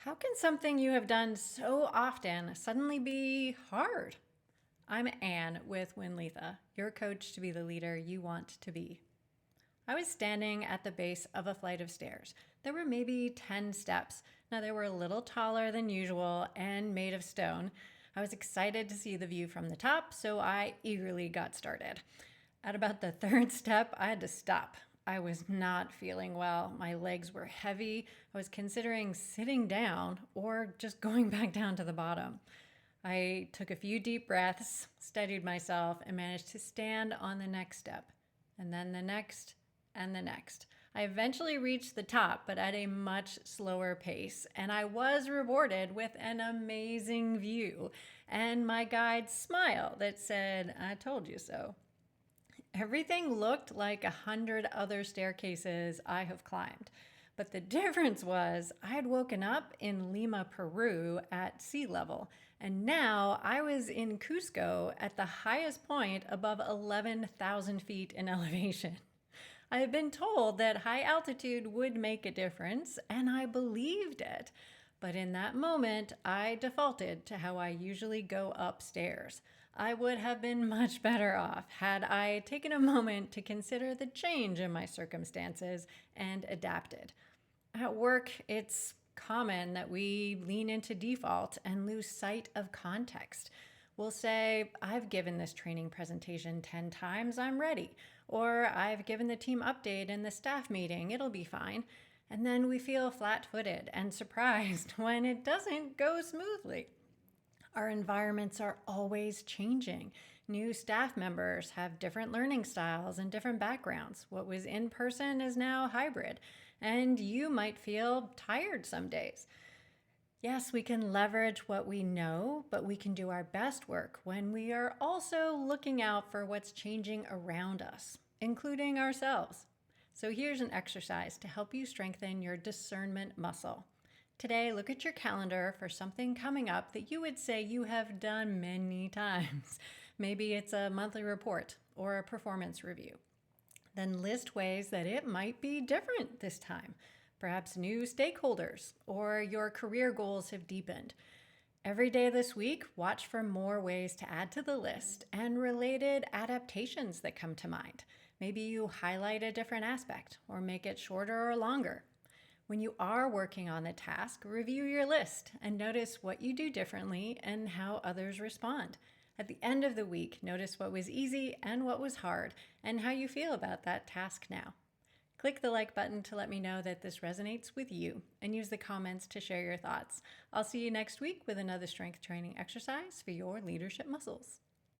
How can something you have done so often suddenly be hard? I'm Anne with Winletha, your coach to be the leader you want to be. I was standing at the base of a flight of stairs. There were maybe 10 steps. Now, they were a little taller than usual and made of stone. I was excited to see the view from the top, so I eagerly got started. At about the third step, I had to stop. I was not feeling well. My legs were heavy. I was considering sitting down or just going back down to the bottom. I took a few deep breaths, steadied myself, and managed to stand on the next step, and then the next, and the next. I eventually reached the top, but at a much slower pace, and I was rewarded with an amazing view and my guide's smile that said, "I told you so." Everything looked like 100 other staircases I have climbed. But the difference was I had woken up in Lima, Peru at sea level, and now I was in Cusco at the highest point above 11,000 feet in elevation. I had been told that high altitude would make a difference, and I believed it. But in that moment, I defaulted to how I usually go upstairs. I would have been much better off had I taken a moment to consider the change in my circumstances and adapted. At work, it's common that we lean into default and lose sight of context. We'll say, "I've given this training presentation 10 times, I'm ready." Or, "I've given the team update in the staff meeting, it'll be fine." And then we feel flat footed and surprised when it doesn't go smoothly. Our environments are always changing. New staff members have different learning styles and different backgrounds. What was in person is now hybrid, and you might feel tired some days. Yes, we can leverage what we know, but we can do our best work when we are also looking out for what's changing around us, including ourselves. So here's an exercise to help you strengthen your discernment muscle. Today, look at your calendar for something coming up that you would say you have done many times. Maybe it's a monthly report or a performance review. Then list ways that it might be different this time. Perhaps new stakeholders or your career goals have deepened. Every day this week, watch for more ways to add to the list and related adaptations that come to mind. Maybe you highlight a different aspect or make it shorter or longer. When you are working on the task, review your list and notice what you do differently and how others respond. At the end of the week, notice what was easy and what was hard and how you feel about that task now. Click the like button to let me know that this resonates with you, and use the comments to share your thoughts. I'll see you next week with another strength training exercise for your leadership muscles.